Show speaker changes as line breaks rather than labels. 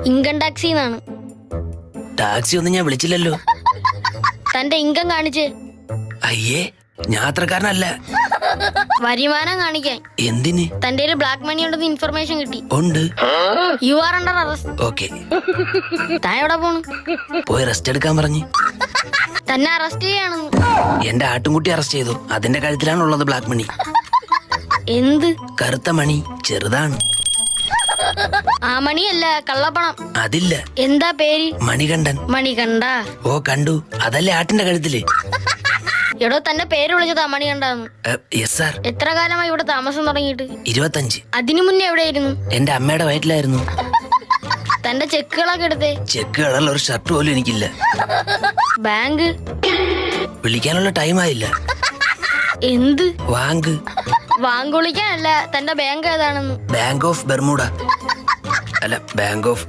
Income ടാക്സിന്നാണ്.
Taxi ഒന്നും ഞാൻ വിളിച്ചില്ലല്ലോ.
തന്റെ ഇൻകം കാണിച്ച്.
അയ്യേ, ഞാൻ അത്രക്കാരനല്ല.
വരുമാനം കാണിക്കാൻ.
എന്തിന്?
തന്റെ ബ്ലാക്ക് മണി ഉണ്ടെന്ന് ഇൻഫർമേഷൻ കിട്ടി.
ഉണ്ട്.
You are under arrest.
Okay.
താൻ എവിടെ പോണു?
പോയി റെസ്റ്റ് എടുക്കാൻ പറഞ്ഞു.
തന്നെ അറസ്റ്റ് ചെയ്യാണെന്ന്.
എന്റെ ആട്ടുംകുട്ടി അറസ്റ്റ് ചെയ്തു. അതിന്റെ കഴുത്തിലാണുള്ളത് ബ്ലാക്ക് മണി.
എന്ത്?
കറുത്ത മണി, ചെറുതാണ്.
ആ മണിയല്ല, കള്ളപ്പണം.
അതില്ല.
എന്താ പേര്?
മണികണ്ഠൻ.
മണികണ്ഠ.
ഓ കണ്ടു, അതല്ലേ ആട്ടിന്റെ കഴുത്തില്.
എടോ, തന്നെ പേര് വിളിച്ചതാ മണികണ്ഠന്ന്.
Yes sir.
എത്ര കാലമായി ഇവിടെ താമസം തുടങ്ങിയിട്ട്?
25.
അതിനു മുന്നേ എവിടെയായിരുന്നു?
എന്റെ അമ്മയുടെ വയറ്റിലായിരുന്നു.
തന്റെ ചെക്കുകളൊക്കെ എടുത്തേ.
ചെക്ക് കളറിൽ ഒരു ഷർട്ട് പോലും എനിക്കില്ല.
ബാങ്ക്
വിളിക്കാനുള്ള ടൈം ആയില്ല.
എന്ത്?
വാങ്ക്.
വാങ്ക് വിളിക്കാനല്ല, തന്റെ ബാങ്ക് ഏതാണെന്ന്.
Bank of Bermuda. അല്ല, ബാങ്ക് ഓഫ്